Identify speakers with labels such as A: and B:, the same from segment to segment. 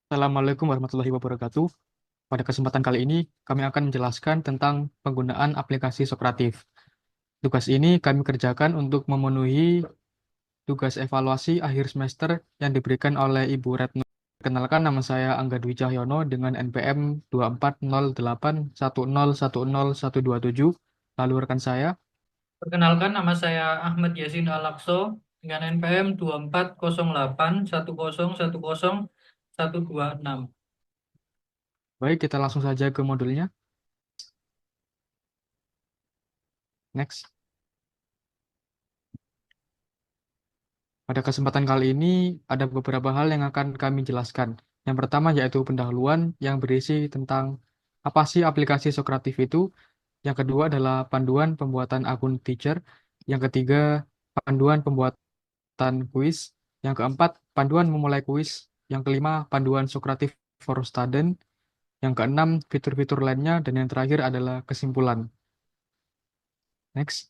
A: Assalamualaikum warahmatullahi wabarakatuh. Pada kesempatan kali ini, kami akan menjelaskan tentang penggunaan aplikasi Sokratif. Tugas ini kami kerjakan untuk memenuhi tugas evaluasi akhir semester yang diberikan oleh Ibu Retno. Perkenalkan, nama saya Angga Dwi Cahyono dengan NPM 240810101127. Lalu rekan saya,
B: Perkenalkan, nama saya Ahmad Yasin Alakso dengan NPM 240810101126.
A: baik kita langsung saja ke modulnya. Next. Pada kesempatan kali ini, ada beberapa hal yang akan kami jelaskan. Yang pertama yaitu pendahuluan yang berisi tentang apa sih aplikasi Sokratif itu. Yang kedua adalah panduan pembuatan akun teacher. Yang ketiga, panduan pembuatan kuis. Yang keempat, panduan memulai kuis. Yang kelima, panduan Sokratif for Student. Yang keenam, fitur-fitur lainnya. Dan yang terakhir adalah kesimpulan. Next.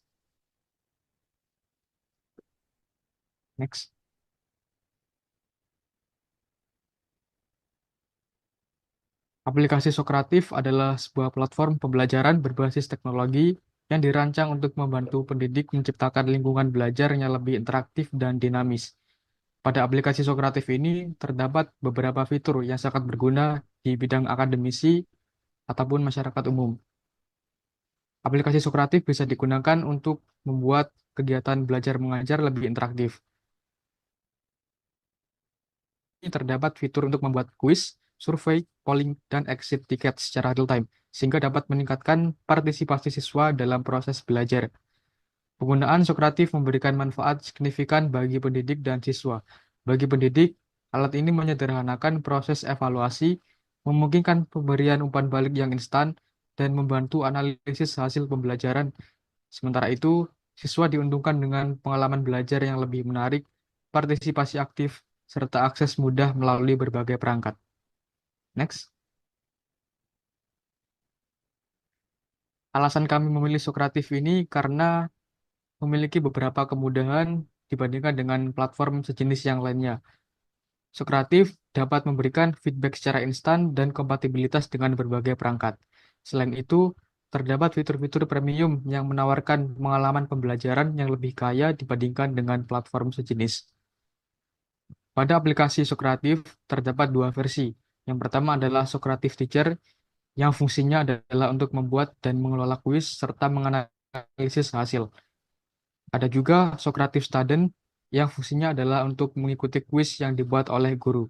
A: Next. Aplikasi Sokratif adalah sebuah platform pembelajaran berbasis teknologi yang dirancang untuk membantu pendidik menciptakan lingkungan belajar yang lebih interaktif dan dinamis. Pada aplikasi Sokratif ini terdapat beberapa fitur yang sangat berguna di bidang akademisi ataupun masyarakat umum. Aplikasi Sokratif bisa digunakan untuk membuat kegiatan belajar mengajar lebih interaktif. Ini terdapat fitur untuk membuat kuis, survei, polling, dan exit tiket secara real-time, sehingga dapat meningkatkan partisipasi siswa dalam proses belajar. Penggunaan Sokratif memberikan manfaat signifikan bagi pendidik dan siswa. Bagi pendidik, alat ini menyederhanakan proses evaluasi, memungkinkan pemberian umpan balik yang instan, dan membantu analisis hasil pembelajaran. Sementara itu, siswa diuntungkan dengan pengalaman belajar yang lebih menarik, partisipasi aktif, serta akses mudah melalui berbagai perangkat. Next. Alasan kami memilih Sokratif ini karena memiliki beberapa kemudahan dibandingkan dengan platform sejenis yang lainnya. Sokratif dapat memberikan feedback secara instan dan kompatibilitas dengan berbagai perangkat. Selain itu, terdapat fitur-fitur premium yang menawarkan pengalaman pembelajaran yang lebih kaya dibandingkan dengan platform sejenis. Pada aplikasi Sokratif terdapat dua versi. Yang pertama adalah Sokratif Teacher yang fungsinya adalah untuk membuat dan mengelola kuis serta menganalisis hasil. Ada juga Sokratif Student yang fungsinya adalah untuk mengikuti kuis yang dibuat oleh guru.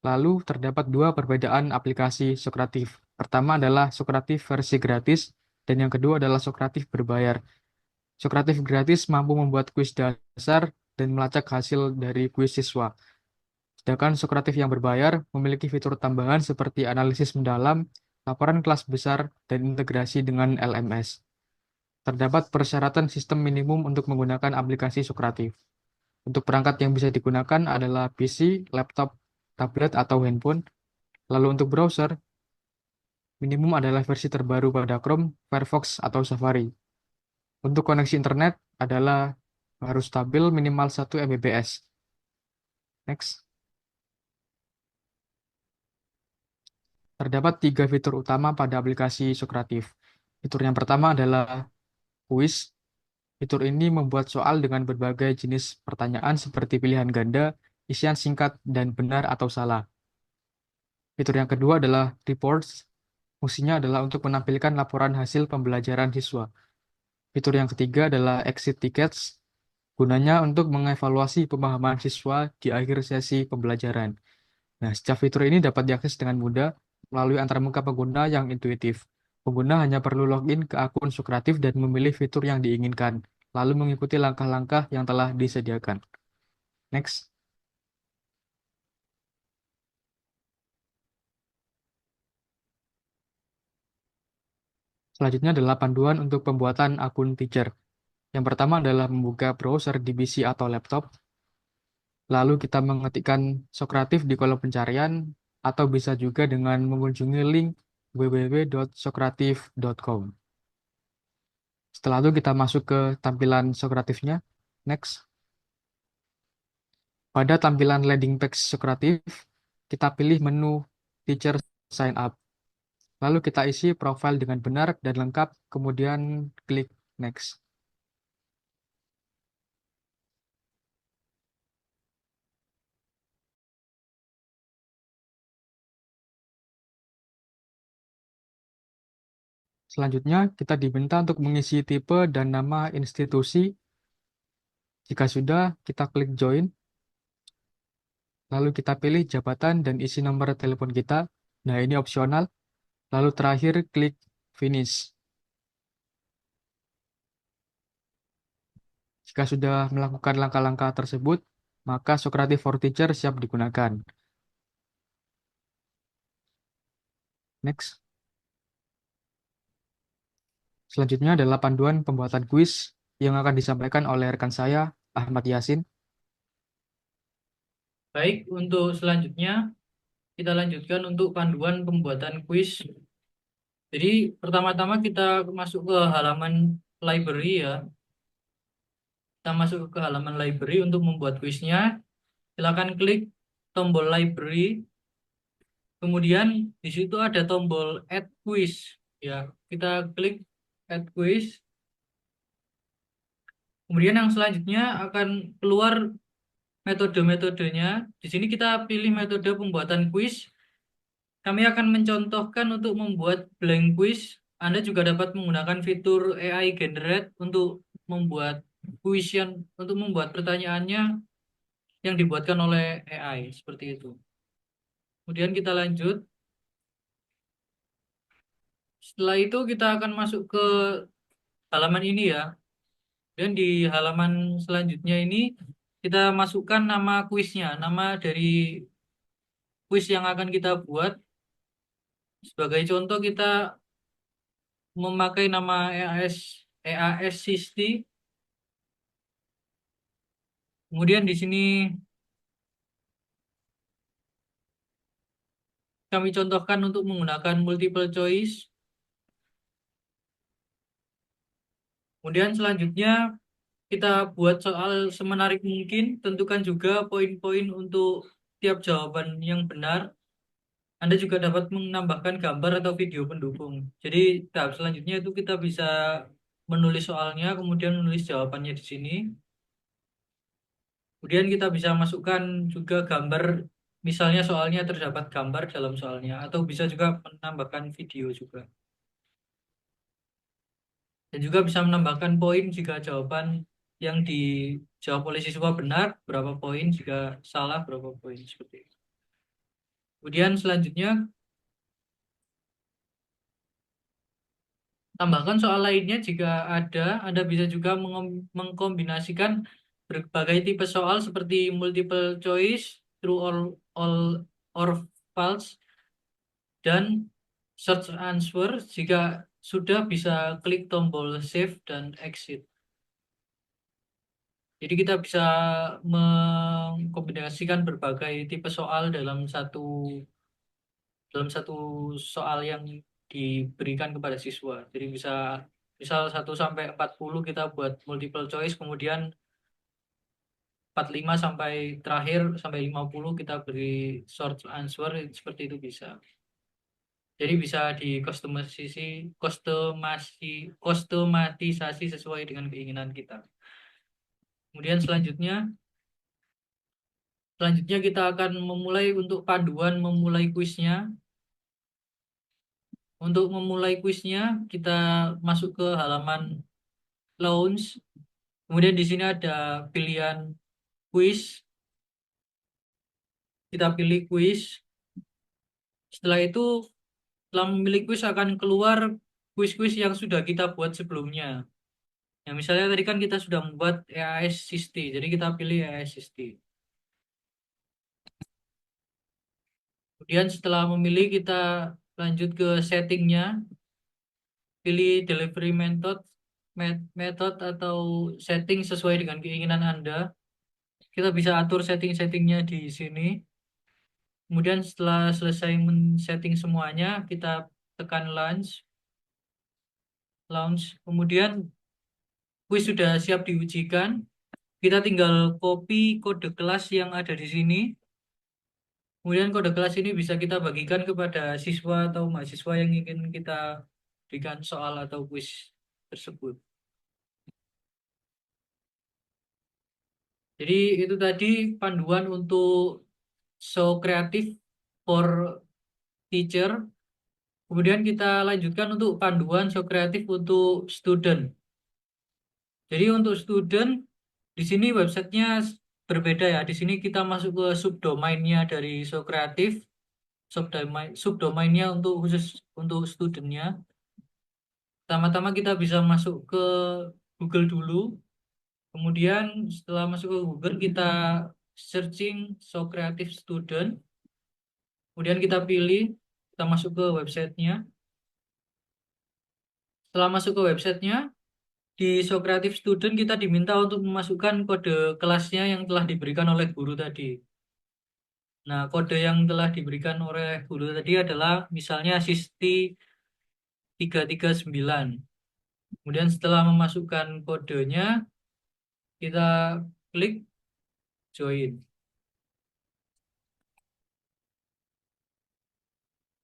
A: Lalu terdapat dua perbedaan aplikasi Sokratif. Pertama adalah Sokratif versi gratis dan yang kedua adalah Sokratif berbayar. Sokratif gratis mampu membuat kuis dasar dan melacak hasil dari kuis siswa. Sedangkan Sokratif yang berbayar memiliki fitur tambahan seperti analisis mendalam, laporan kelas besar, dan integrasi dengan LMS. Terdapat persyaratan sistem minimum untuk menggunakan aplikasi Sokratif. Untuk perangkat yang bisa digunakan adalah PC, laptop, tablet, atau handphone. Lalu untuk browser, minimum adalah versi terbaru pada Chrome, Firefox, atau Safari. Untuk koneksi internet adalah harus stabil minimal 1 Mbps. Next. Terdapat tiga fitur utama pada aplikasi Sokratif. Fitur yang pertama adalah kuis. Fitur ini membuat soal dengan berbagai jenis pertanyaan seperti pilihan ganda, isian singkat, dan benar atau salah. Fitur yang kedua adalah reports. Fungsinya adalah untuk menampilkan laporan hasil pembelajaran siswa. Fitur yang ketiga adalah exit tickets. Gunanya untuk mengevaluasi pemahaman siswa di akhir sesi pembelajaran. Nah, setiap fitur ini dapat diakses dengan mudah melalui antarmuka pengguna yang intuitif. Pengguna hanya perlu login ke akun Sokratif dan memilih fitur yang diinginkan, lalu mengikuti langkah-langkah yang telah disediakan. Next. Selanjutnya adalah panduan untuk pembuatan akun teacher. Yang pertama adalah membuka browser di PC atau laptop, lalu kita mengetikkan Sokratif di kolom pencarian, atau bisa juga dengan mengunjungi link www.sokratif.com. Setelah itu kita masuk ke tampilan Sokratifnya. Next. Pada tampilan landing page Sokratif, kita pilih menu Teacher Sign Up. Lalu kita isi profil dengan benar dan lengkap, kemudian klik Next. Selanjutnya, kita diminta untuk mengisi tipe dan nama institusi. Jika sudah, kita klik Join. Lalu kita pilih jabatan dan isi nomor telepon kita. Nah, ini opsional. Lalu terakhir, klik Finish. Jika sudah melakukan langkah-langkah tersebut, maka Socrative for Teacher siap digunakan. Next. Selanjutnya adalah panduan pembuatan kuis yang akan disampaikan oleh rekan saya, Ahmad Yasin.
B: Baik, untuk selanjutnya kita lanjutkan untuk panduan pembuatan kuis. Jadi pertama-tama kita masuk ke halaman library ya. Kita masuk ke halaman library untuk membuat kuisnya. Silakan klik tombol library. Kemudian di situ ada tombol add quiz. Ya, kita klik add quiz. Kemudian yang selanjutnya akan keluar metode-metodenya. Di sini kita pilih metode pembuatan kuis. Kami akan mencontohkan untuk membuat blank quiz. Anda juga dapat menggunakan fitur AI Generate untuk membuat kuis untuk membuat pertanyaannya yang dibuatkan oleh AI seperti itu. Kemudian kita lanjut. Setelah itu kita akan masuk ke halaman ini ya. Dan di halaman selanjutnya ini kita masukkan nama kuisnya, nama dari kuis yang akan kita buat. Sebagai contoh kita memakai nama EAS Sisti. Kemudian di sini kami contohkan untuk menggunakan multiple choice. Kemudian selanjutnya kita buat soal semenarik mungkin. Tentukan juga poin-poin untuk tiap jawaban yang benar. Anda juga dapat menambahkan gambar atau video pendukung. Jadi tahap selanjutnya itu kita bisa menulis soalnya, kemudian menulis jawabannya di sini. Kemudian kita bisa masukkan juga gambar, misalnya soalnya terdapat gambar dalam soalnya, atau bisa juga menambahkan video juga. Dan juga bisa menambahkan poin jika jawaban yang dijawab oleh siswa benar, berapa poin, jika salah, berapa poin, seperti itu. Kemudian selanjutnya, tambahkan soal lainnya jika ada. Anda bisa juga mengkombinasikan berbagai tipe soal seperti multiple choice, true or false, dan search answer. Jika sudah, bisa klik tombol save dan exit. Jadi kita bisa mengkombinasikan berbagai tipe soal dalam satu soal yang diberikan kepada siswa. Jadi bisa misal 1 sampai 40 kita buat multiple choice, kemudian 45 sampai terakhir sampai 50 kita beri short answer, seperti itu bisa. Jadi bisa kustomatisasi sesuai dengan keinginan kita. Kemudian selanjutnya kita akan memulai untuk panduan memulai kuisnya. Untuk memulai kuisnya, kita masuk ke halaman launch. Kemudian di sini ada pilihan kuis. Kita pilih kuis. Setelah itu, setelah memilih kuis akan keluar kuis-kuis yang sudah kita buat sebelumnya. Ya, misalnya tadi kan kita sudah membuat EAS Sisti, jadi kita pilih EAS Sisti. Kemudian setelah memilih, kita lanjut ke settingnya. Pilih delivery method atau setting sesuai dengan keinginan Anda. Kita bisa atur setting-settingnya di sini. Kemudian setelah selesai men-setting semuanya, kita tekan launch. Kemudian kuis sudah siap diujikan. Kita tinggal copy kode kelas yang ada di sini. Kemudian kode kelas ini bisa kita bagikan kepada siswa atau mahasiswa yang ingin kita berikan soal atau kuis tersebut. Jadi itu tadi panduan untuk So Creative for Teacher. Kemudian kita lanjutkan untuk panduan So Creative untuk student. Jadi untuk student di sini websitenya berbeda ya. Di sini kita masuk ke subdomainnya dari So Creative, subdomainnya untuk khusus untuk studentnya. Pertama-tama kita bisa masuk ke Google dulu. Kemudian setelah masuk ke Google kita searching So Creative Student. Kemudian kita pilih, kita masuk ke websitenya. Setelah masuk ke websitenya, di So Creative Student kita diminta untuk memasukkan kode kelasnya yang telah diberikan oleh guru tadi. Nah, kode yang telah diberikan oleh guru tadi adalah misalnya Sisti 339. Kemudian setelah memasukkan kodenya, kita klik join.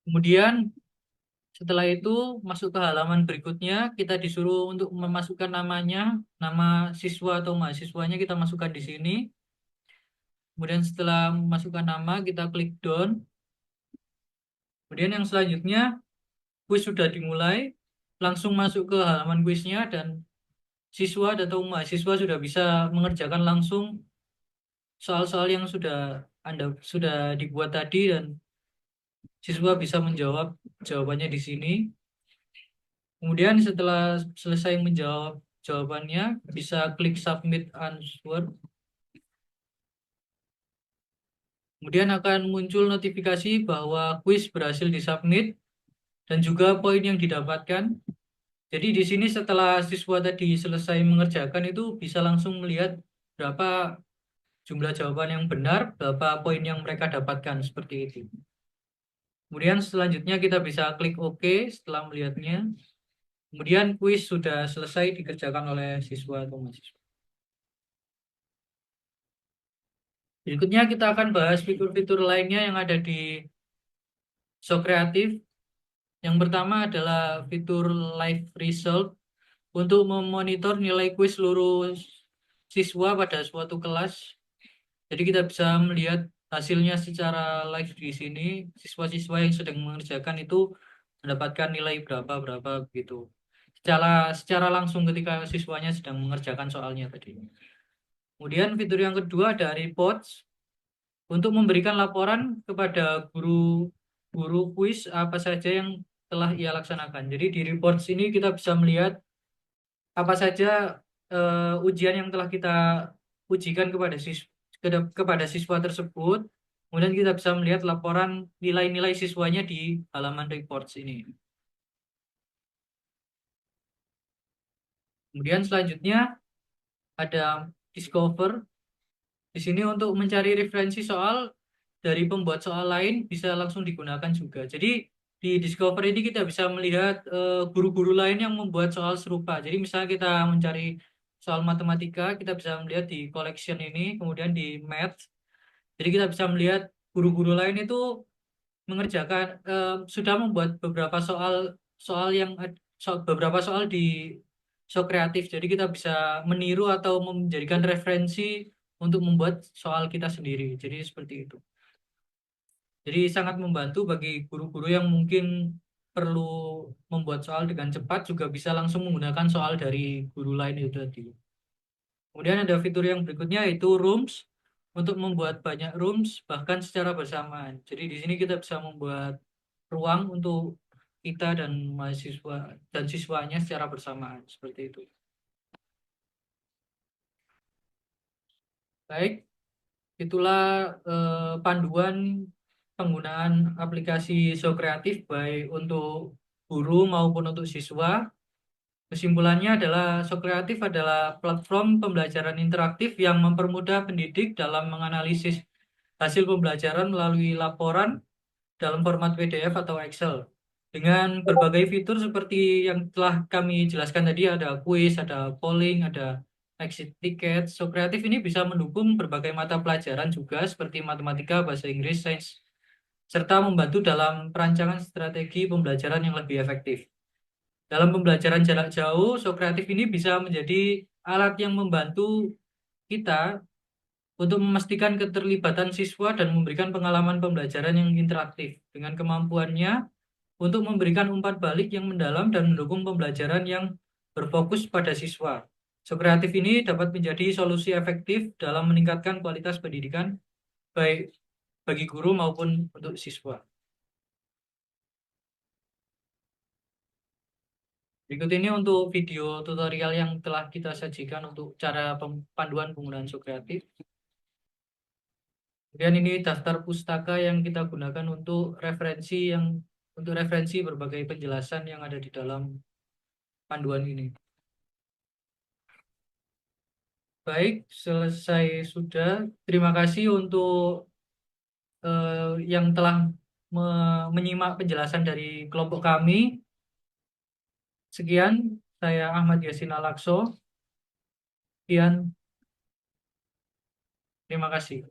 B: Kemudian setelah itu masuk ke halaman berikutnya, kita disuruh untuk memasukkan namanya, nama siswa atau mahasiswanya kita masukkan di sini. Kemudian setelah memasukkan nama, kita klik done. Kemudian yang selanjutnya, kuis sudah dimulai, langsung masuk ke halaman kuisnya dan siswa atau mahasiswa sudah bisa mengerjakan langsung soal-soal yang Anda sudah dibuat tadi dan siswa bisa menjawab jawabannya di sini. Kemudian setelah selesai menjawab jawabannya, bisa klik submit answer. Kemudian akan muncul notifikasi bahwa kuis berhasil disubmit dan juga poin yang didapatkan. Jadi di sini setelah siswa tadi selesai mengerjakan itu bisa langsung melihat berapa jumlah jawaban yang benar, berapa poin yang mereka dapatkan seperti itu. Kemudian selanjutnya kita bisa klik OK setelah melihatnya. Kemudian kuis sudah selesai dikerjakan oleh siswa atau mahasiswa. Berikutnya kita akan bahas fitur-fitur lainnya yang ada di So Creative. Yang pertama adalah fitur Live Result untuk memonitor nilai kuis seluruh siswa pada suatu kelas. Jadi kita bisa melihat hasilnya secara live di sini. Siswa-siswa yang sedang mengerjakan itu mendapatkan nilai berapa begitu. Secara langsung ketika siswanya sedang mengerjakan soalnya tadi. Kemudian fitur yang kedua ada reports untuk memberikan laporan kepada guru kuis apa saja yang telah ia laksanakan. Jadi di reports ini kita bisa melihat apa saja ujian yang telah kita ujikan kepada siswa tersebut. Kemudian kita bisa melihat laporan nilai-nilai siswanya di halaman reports ini. Kemudian selanjutnya ada discover. Di sini untuk mencari referensi soal dari pembuat soal lain bisa langsung digunakan juga. Jadi di Discover ini kita bisa melihat guru-guru lain yang membuat soal serupa. Jadi misalnya kita mencari soal matematika, kita bisa melihat di collection ini, kemudian di math. Jadi kita bisa melihat guru-guru lain itu mengerjakan sudah membuat beberapa soal soal yang beberapa soal di So Kreatif. Jadi kita bisa meniru atau menjadikan referensi untuk membuat soal kita sendiri. Jadi seperti itu. Jadi sangat membantu bagi guru-guru yang mungkin perlu membuat soal dengan cepat juga bisa langsung menggunakan soal dari guru lain itu tadi. Kemudian ada fitur yang berikutnya yaitu rooms untuk membuat banyak rooms bahkan secara bersamaan. Jadi di sini kita bisa membuat ruang untuk kita dan mahasiswa dan siswanya secara bersamaan seperti itu. Baik, itulah panduan penggunaan aplikasi So Kreatif baik untuk guru maupun untuk siswa. Kesimpulannya adalah So Kreatif adalah platform pembelajaran interaktif yang mempermudah pendidik dalam menganalisis hasil pembelajaran melalui laporan dalam format PDF atau Excel. Dengan berbagai fitur seperti yang telah kami jelaskan tadi, ada kuis, ada polling, ada exit ticket. So Kreatif ini bisa mendukung berbagai mata pelajaran juga seperti matematika, bahasa Inggris, sains serta membantu dalam perancangan strategi pembelajaran yang lebih efektif. Dalam pembelajaran jarak jauh, Sokratif ini bisa menjadi alat yang membantu kita untuk memastikan keterlibatan siswa dan memberikan pengalaman pembelajaran yang interaktif dengan kemampuannya untuk memberikan umpan balik yang mendalam dan mendukung pembelajaran yang berfokus pada siswa. Sokratif ini dapat menjadi solusi efektif dalam meningkatkan kualitas pendidikan baik bagi guru maupun untuk siswa. Berikut ini untuk video tutorial yang telah kita sajikan untuk cara panduan penggunaan Sokratif. Kemudian ini daftar pustaka yang kita gunakan untuk referensi berbagai penjelasan yang ada di dalam panduan ini. Baik, selesai sudah. Terima kasih untuk yang telah menyimak penjelasan dari kelompok kami. Sekian, saya Ahmad Yasin Alakso. Sekian, terima kasih.